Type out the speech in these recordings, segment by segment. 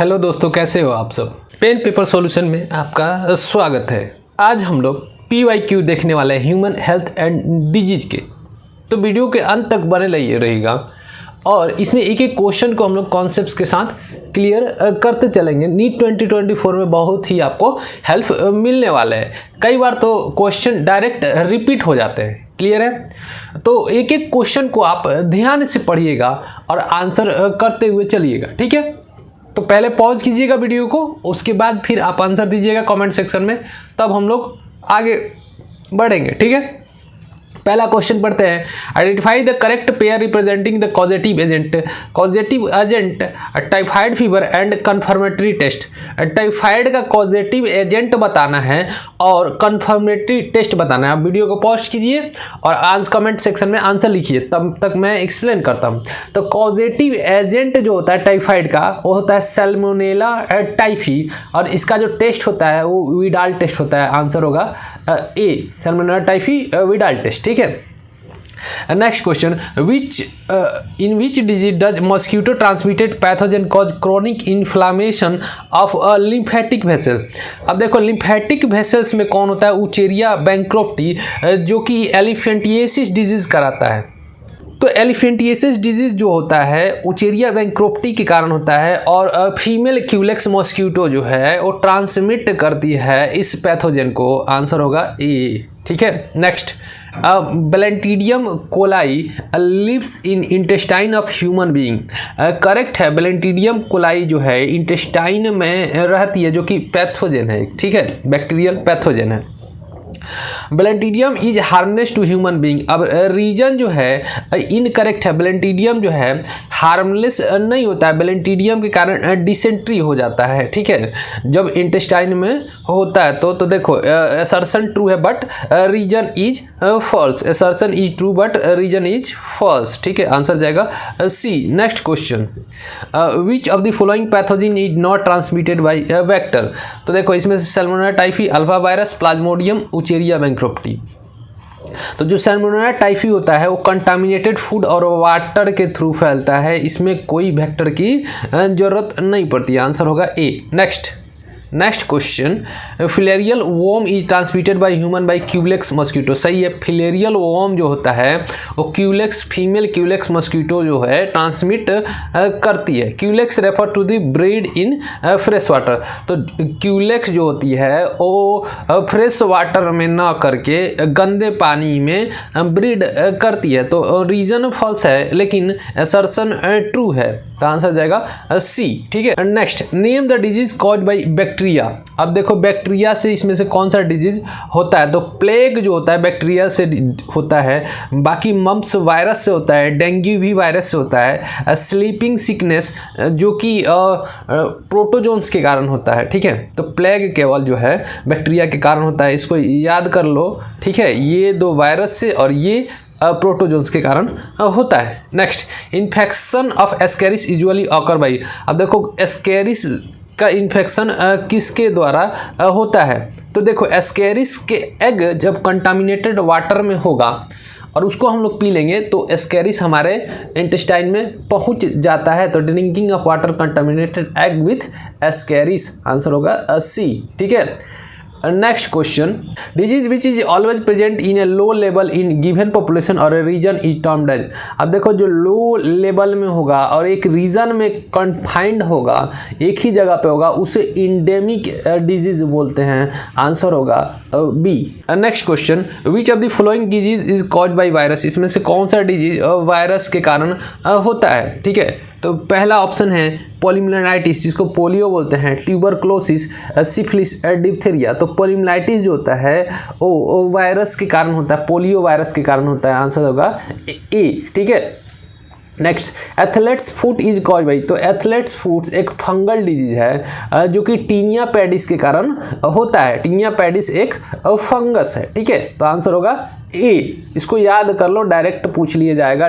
Hello दोस्तों, कैसे हो आप सब। पेन पेपर सॉल्यूशन में आपका स्वागत है। आज हम लोग PYQ देखने वाले हैं ह्यूमन हेल्थ एंड डिजीज के। तो वीडियो के अंत तक बने रहेगा और इसमें एक एक क्वेश्चन को हम लोग कॉन्सेप्ट्स के साथ क्लियर करते चलेंगे। नीट 2024 में बहुत ही आपको हेल्प मिलने वाला है। कई बार तो क्वेश्चन डायरेक्ट रिपीट हो जाते हैं, क्लियर है। तो एक एक क्वेश्चन को आप ध्यान से पढ़िएगा और आंसर करते हुए चलिएगा, ठीक है। तो पहले पॉज कीजिएगा वीडियो को, उसके बाद फिर आप आंसर दीजिएगा कमेंट सेक्शन में, तब हम लोग आगे बढ़ेंगे, ठीक है। पहला क्वेश्चन पढ़ते हैं। Identify the correct pair representing the causative agent typhoid fever and confirmatory test. Typhoid का कॉजेटिव एजेंट बताना है और कन्फर्मेटरी टेस्ट बताना है। आप वीडियो को पॉज कीजिए और कमेंट सेक्शन में आंसर लिखिए, तब तक मैं एक्सप्लेन करता हूँ। तो कॉजेटिव एजेंट जो होता है टाइफाइड का, वो होता है सैल्मोनेला टाइफी, और इसका जो टेस्ट होता है वो विडाल टेस्ट होता है। आंसर होगा ए, सैल्मोनेला टाइफी विडाल टेस्ट, ठीक है। Next question, in which disease does mosquito transmitted pathogen cause chronic inflammation of a lymphatic vessel. अब देखो लिम्फेटिक वेसल्स में कौन होता है, उचेरिया बैंक्रोप्टी, जो कि एलिफेंटिएसिस डिजीज कराता है। तो एलिफेंटिएसिस डिजीज जो होता है उचेरिया बैंक्रोप्टी के कारण होता है, और फीमेल क्यूलेक्स मॉस्किटो जो है वो ट्रांसमिट करती है इस पैथोजन को। आंसर होगा ए, ठीक है। Next, balantidium coli lives in intestine of human being. Correct है, ब्लेंटिडियम कोलाई जो है इंटेस्टाइन में रहती है, जो कि पैथोजन है, ठीक है, बैक्टीरियल पैथोजन है। Balantidium is harmless to human being. अब रीजन जो है इनकरेक्ट है, ब्लेंटिडियम जो है हार्मलेस नहीं होता है, ब्लेंटिडियम के कारण डिसेंट्री हो जाता है, ठीक है, जब इंटेस्टाइन में होता है। तो देखो असर्शन ट्रू है but reason is false, assertion is true but reason is false, ठीक है। आंसर जाएगा C. Next question, which of the following pathogen is not transmitted by vector. तो देखो इसमें से salmonella typhi, alpha virus, plasmodium, wuchereria bancrofti. तो जो salmonella typhi होता है वो कंटामिनेटेड फूड और वाटर के थ्रू फैलता है, इसमें कोई वेक्टर की जरूरत नहीं पड़ती। आंसर होगा A. Next question, filarial worm is transmitted by human by culex mosquito. सही है, फिलेरियल वॉर्म जो होता है वो क्यूलेक्स, फीमेल क्यूलेक्स मॉस्किटो जो है ट्रांसमिट करती है। Culex refer to the breed in fresh water. तो क्यूलेक्स जो होती है वो फ्रेश वाटर में ना करके गंदे पानी में ब्रीड करती है। तो रीजन फॉल्स है लेकिन असर्शन ट्रू है, तो आंसर जाएगा सी, ठीक है। Next, name the disease caused by bacteria. अब देखो बैक्टीरिया से इसमें से कौन सा डिजीज होता है, तो प्लेग जो होता है बैक्टीरिया से होता है, बाकी मम्प्स वायरस से होता है, डेंगू भी वायरस से होता है, स्लीपिंग सिकनेस जो कि प्रोटोजोन्स के कारण होता है, ठीक है। तो प्लेग केवल जो है बैक्टीरिया के कारण होता है, इसको याद कर लो, ठीक है। ये दो वायरस से और ये प्रोटोजोन्स के कारण होता है। Next, infection of Ascaris usually occur by. अब देखो एस्केरिस का इन्फेक्शन किसके द्वारा होता है, तो देखो एस्केरिस के एग जब कंटामिनेटेड वाटर में होगा और उसको हम लोग पी लेंगे तो एस्केरिस हमारे इंटेस्टाइन में पहुंच जाता है। तो drinking of water contaminated egg with Ascaris, answer होगा सी, ठीक है। Next question, disease which is always present in A low level in given population और ए रीजन इज टर्म्ड एज। अब देखो जो लो लेवल में होगा और एक रीजन में कन्फाइंड होगा, एक ही जगह पे होगा, उसे इंडेमिक डिजीज बोलते हैं। आंसर होगा B. Next question, which of the following disease is caused by virus. इसमें से कौन सा डिजीज वायरस के कारण होता है, ठीक है। तो पहला ऑप्शन है पोलियोमाइलाइटिस, जिसको पोलियो बोलते हैं, ट्यूबरक्लोसिस, सिफिलिस, डिप्थेरिया। तो पोलियोमाइलाइटिस जो होता है वो वायरस के कारण होता है, पोलियो वायरस के कारण होता है। आंसर होगा ए, ठीक है। Next, athletes foot is cause by. तो एथलेट्स फुट एक फंगल डिजीज है जो कि टीनिया पैडिस के कारण होता है। टीनिया पैडिस एक फंगस है, ठीक है। तो आंसर होगा ए। इसको याद कर लो, डायरेक्ट पूछ लिया जाएगा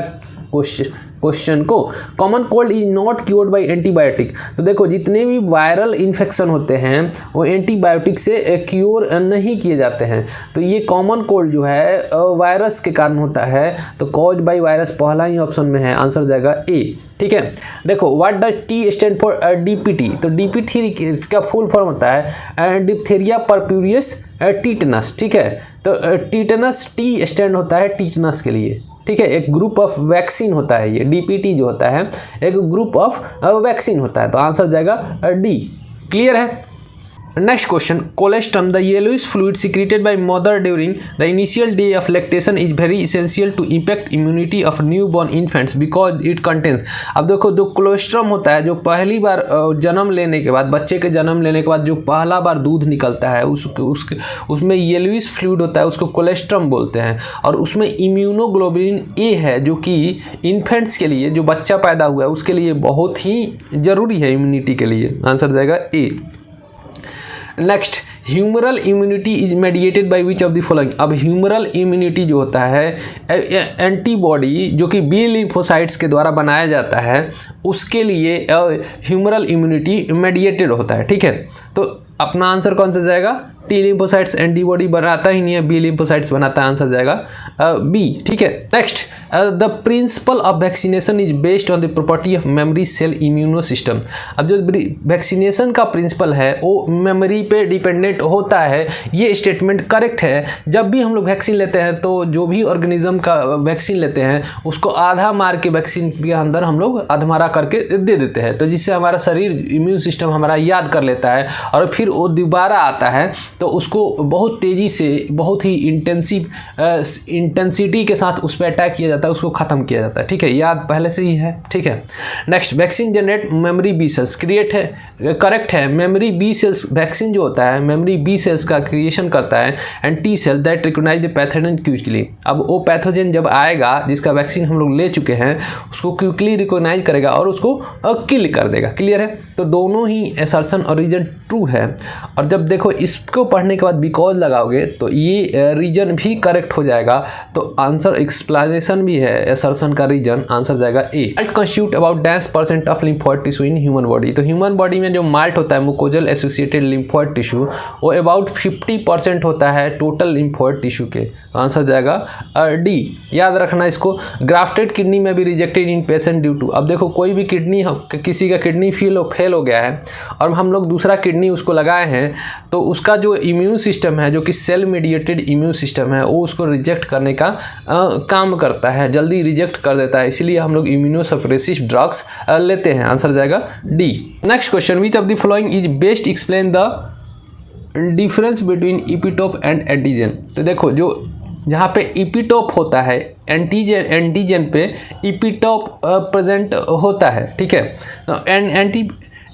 क्वेश्चन क्वेश्चन को। Common cold is not cured by antibiotic. तो देखो जितने भी वायरल इन्फेक्शन होते हैं वो एंटीबायोटिक से क्योर नहीं किए जाते हैं। तो ये कॉमन कोल्ड जो है वायरस के कारण होता है, तो कॉज बाय वायरस पहला ही ऑप्शन में है, आंसर जाएगा ए। ठीक है, देखो what does T stand for DPT. तो डीपीटी का फुल फॉर्म होता है डिप्थेरिया परप्यूरियस टीटनस। ठीक है, तो टीटनस टी स्टैंड होता है टीटनस के लिए। ठीक है, एक ग्रुप ऑफ वैक्सीन होता है ये डीपीटी जो होता है, एक ग्रुप ऑफ वैक्सीन होता है, तो आंसर जाएगा डी। क्लियर है। Next question, colostrum the yellowish fluid secreted by mother during the initial day of lactation is very essential to impact immunity of newborn infants because it contains. अब देखो जो colostrum होता है, जो पहली बार जन्म लेने के बाद, बच्चे के जन्म लेने के बाद जो पहला बार दूध निकलता है उसमें येलोइश फ्लूइड होता है, उसको कोलेस्ट्रम बोलते हैं। और उसमें इम्यूनोग्लोबुलिन ए है जो कि इन्फेंट्स के लिए, जो बच्चा पैदा हुआ है उसके लिए बहुत ही ज़रूरी है इम्यूनिटी के लिए, आंसर जाएगा A. Next, humoral immunity is mediated by which of the following. अब ह्यूमरल इम्यूनिटी जो होता है एंटीबॉडी जो कि बी लिम्फोसाइट्स के द्वारा बनाया जाता है, उसके लिए ह्यूमरल इम्यूनिटी मेडिएटेड होता है। ठीक है, तो अपना आंसर कौन सा जाएगा, टी लिम्फोसाइट्स एंटीबॉडी बनाता ही नहीं है, बी लिम्फोसाइट्स बनाता है, आंसर जाएगा बी। ठीक है, next, the principle of vaccination is based on the property of memory cell immuno system. अब जो वैक्सीनेशन का प्रिंसिपल है वो मेमोरी पे डिपेंडेंट होता है, ये स्टेटमेंट करेक्ट है। जब भी हम लोग वैक्सीन लेते हैं तो जो भी ऑर्गेनिज्म का वैक्सीन लेते हैं उसको आधा मार के वैक्सीन के अंदर हम लोग अधमरा करके दे देते हैं, तो जिससे हमारा शरीर इम्यून सिस्टम हमारा याद कर लेता है और फिर वो दोबारा आता है तो उसको बहुत तेज़ी से, बहुत ही इंटेंसिटी के साथ उस पर अटैक किया जाता है, उसको ख़त्म किया जाता है। ठीक है, याद पहले से ही है। ठीक है, next, vaccine generate memory B cells. Create है, करेक्ट है, मेमोरी बी सेल्स, वैक्सीन जो होता है मेमोरी बी सेल्स का क्रिएशन करता है and T cell that recognise the pathogen quickly. अब वो पैथोजन जब आएगा जिसका वैक्सीन हम लोग ले चुके हैं उसको क्विकली रिकॉग्नाइज करेगा और उसको किल कर देगा। क्लियर है, तो दोनों ही असर्शन और रीजन ट्रू है। और जब देखो इसको पढ़ने के बाद बिकॉज लगाओगे तो ये रीजन भी करेक्ट हो जाएगा, तो आंसर एक्सप्लेनेशन भी है असर्शन का रीजन, आंसर जाएगा A. MALT constitute about 10% of lymphoid tissue in human body. तो ह्यूमन बॉडी में जो माल्ट होता है मुकोजल एसोसिएटेड लिम्फोइड टिश्यू वो अबाउट 50% होता है टोटल लिम्फोइड टिश्यू के, तो आंसर जाएगा डी। याद रखना इसको। ग्राफ्टेड किडनी में भी rejected in patient due to. अब देखो कोई भी किडनी, किसी का किडनी फेल हो गया है और हम लोग दूसरा किडनी उसको लगाए हैं, तो उसका जो इम्यून सिस्टम है जो कि सेल मीडिएटेड इम्यून सिस्टम है वो उसको रिजेक्ट करने का काम करता है, जल्दी रिजेक्ट कर देता है, इसलिए हम लोग इम्यूनोसप्रेसिव ड्रग्स लेते हैं, आंसर जाएगा D. Next question, which of the following is best explain the difference between epitope and antigen. तो देखो जो जहाँ पे इपीटोप होता है एंटीजन पे इपीटोप प्रेजेंट होता है। ठीक है, तो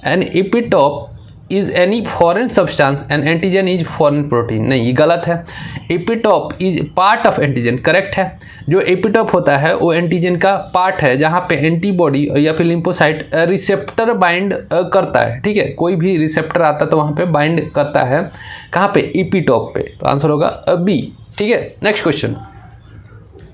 an epitope is any foreign substance and antigen is foreign protein. नहीं, ये गलत है। Epitope is part of antigen, correct है। जो एपिटोप होता है वो एंटीजन का पार्ट है जहाँ पे एंटीबॉडी या फिर लिम्फोसाइट रिसेप्टर बाइंड करता है। ठीक है, कोई भी रिसेप्टर आता है तो वहाँ पे बाइंड करता है, कहाँ पे, एपिटोप पे, तो आंसर होगा बी। ठीक है, next question,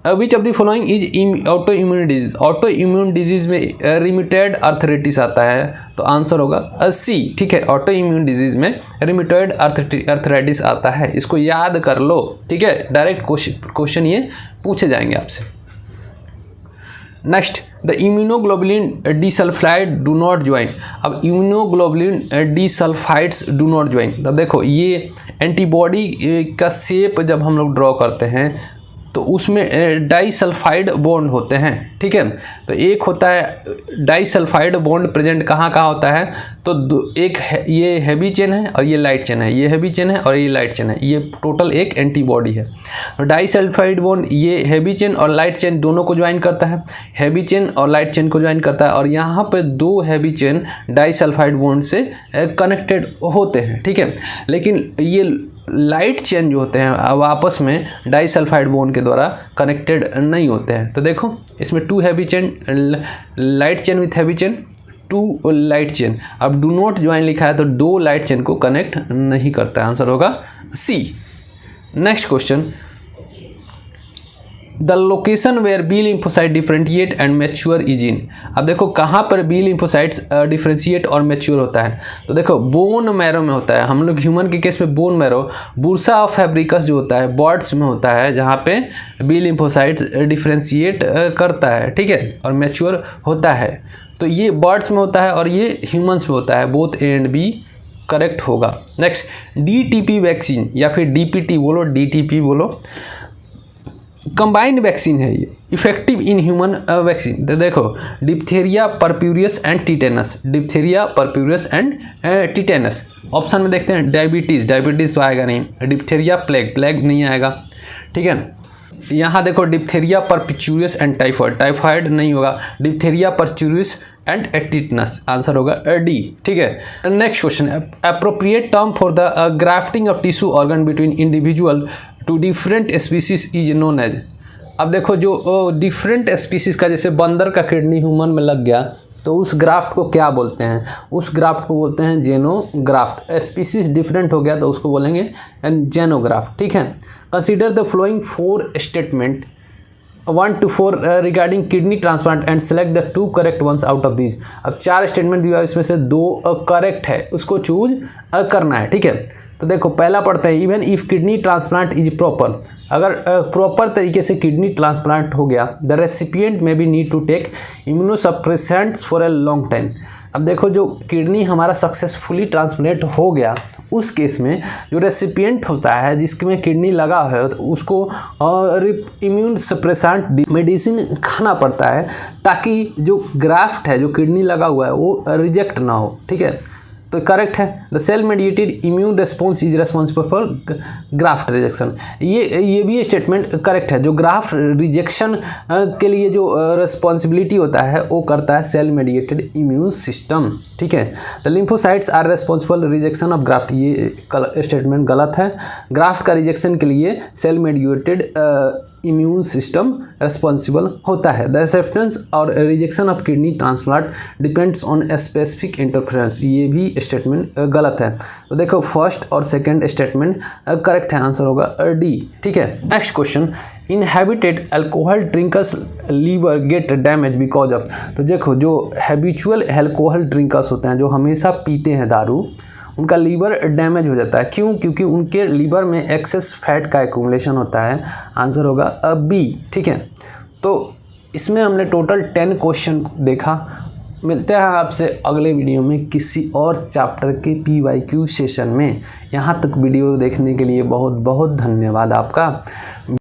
which of the following is auto immune disease. Auto immune disease में रिमिटेड आर्थराइटिस आता है, तो आंसर होगा सी। ठीक है, ऑटो इम्यून डिजीज में रिमिटेड आर्थराइटिस आता है, इसको याद कर लो। ठीक है, डायरेक्ट क्वेश्चन ये पूछे जाएंगे आपसे। Next, the immunoglobulin disulphide do not join. अब इम्यूनोग्लोबुलिन डिसल्फाइड्स डू नॉट ज्वाइन, तो देखो ये एंटीबॉडी का शेप जब हम लोग ड्रॉ करते हैं तो उसमें डाइसल्फाइड बॉन्ड होते हैं। ठीक है, तो एक होता है डाइसल्फाइड बॉन्ड प्रेजेंट कहाँ होता है, तो एक ये हैवी चेन है और ये लाइट चेन है, ये हैवी चेन है और ये लाइट चेन है, ये टोटल एक एंटीबॉडी है। तो डाइसल्फाइड बॉन्ड ये हैवी चेन और लाइट चेन दोनों को ज्वाइन करता है, हैवी चेन और लाइट चेन को ज्वाइन करता है, और यहाँ पे दो हैवी चेन डाइसल्फाइड बॉन्ड से कनेक्टेड होते हैं। ठीक है, लेकिन ये लाइट चेन जो होते हैं अब आपस में डाइसल्फाइड बॉन्ड के द्वारा कनेक्टेड नहीं होते हैं। तो देखो इसमें two heavy chain, light chain with heavy chain, two light chain. अब डू नॉट ज्वाइन लिखा है तो दो लाइट चेन को कनेक्ट नहीं करता है, आंसर होगा C. Next question, the location where B lymphocyte differentiate and mature is in. अब देखो कहाँ पर बी लिम्फोसाइट्स डिफरेंशिएट और मैच्योर होता है, तो देखो बोन मैरो में होता है। हम लोग ह्यूमन के केस में bone marrow, Bursa of Fabricius जो होता है बर्ड्स में होता है, जहाँ पे बी लिम्फोसाइट्स डिफरेंशिएट करता है, ठीक है, और मैच्योर होता है। तो ये बर्ड्स में होता है और ये ह्यूमंस में होता है, both A and B correct होगा। नेक्स्ट, DTP वैक्सीन या फिर DPT बोलो, DTP बोलो, कंबाइंड वैक्सीन है ये, इफेक्टिव इन ह्यूमन वैक्सीन। तो देखो diphtheria, pertussis and tetanus, diphtheria, pertussis and tetanus. Option में देखते हैं डायबिटीज़, डायबिटीज़ तो आएगा नहीं, डिप्थेरिया, प्लेग, प्लेग नहीं आएगा, ठीक है। यहाँ देखो diphtheria, pertussis and typhoid, typhoid नहीं होगा, diphtheria, pertussis and tetanus, answer होगा डी, ठीक है। Next question, appropriate term for the grafting of tissue organ between individual two different species is known as. अब देखो जो डिफरेंट स्पीसीज का, जैसे बंदर का किडनी ह्यूमन में लग गया, तो उस ग्राफ्ट को क्या बोलते हैं? उस ग्राफ्ट को बोलते हैं जेनोग्राफ्ट। स्पीसीज डिफरेंट हो गया तो उसको बोलेंगे जेनोग्राफ्ट, ठीक है। Consider the following 4 statement 1 to 4 regarding kidney transplant and select the 2 correct ones out of these. अब 4 स्टेटमेंट दिया, इसमें से 2 करेक्ट है, उसको चूज करना है, ठीक है। तो देखो पहला पढ़ते हैं, even if kidney transplant is proper, अगर प्रॉपर तरीके से किडनी ट्रांसप्लांट हो गया, द रेसिपिएंट में be need to take immunosuppressants for a long time. अब देखो जो किडनी हमारा सक्सेसफुली ट्रांसप्लांट हो गया, उस केस में जो रेसिपिएंट होता है जिसमें किडनी लगा है, तो उसको इम्यून सप्रेसेंट मेडिसिन खाना पड़ता है, ताकि जो ग्राफ्ट है, जो किडनी लगा हुआ है, वो रिजेक्ट ना हो, ठीक है। तो करेक्ट है, the cell mediated immune response is responsible for graft rejection. ये भी स्टेटमेंट करेक्ट है। जो ग्राफ्ट रिजेक्शन के लिए जो रिस्पॉन्सिबिलिटी होता है वो करता है सेल मेडिएटेड इम्यून सिस्टम, ठीक है। The lymphocytes are responsible rejection of graft, ये स्टेटमेंट गलत है। ग्राफ्ट का रिजेक्शन के लिए cell mediated immune system responsible होता है। द एक्सेप्टेंस और rejection of kidney transplant depends on specific interference, ये भी स्टेटमेंट गलत है। तो देखो फर्स्ट और सेकंड स्टेटमेंट करेक्ट है, आंसर होगा डी, ठीक है। Next question, inhabited alcohol drinkers liver get damage because of. तो देखो जो हैबिचुअल अल्कोहल ड्रिंकर्स होते हैं, जो हमेशा पीते हैं दारू, उनका लीवर डैमेज हो जाता है। क्यों? क्योंकि उनके लीवर में एक्सेस फैट का एक्यूमुलेशन होता है, आंसर होगा बी, ठीक है। तो इसमें हमने टोटल 10 क्वेश्चन देखा। मिलते हैं आपसे अगले वीडियो में किसी और चैप्टर के PYQ सेशन में। यहाँ तक वीडियो देखने के लिए बहुत बहुत धन्यवाद आपका।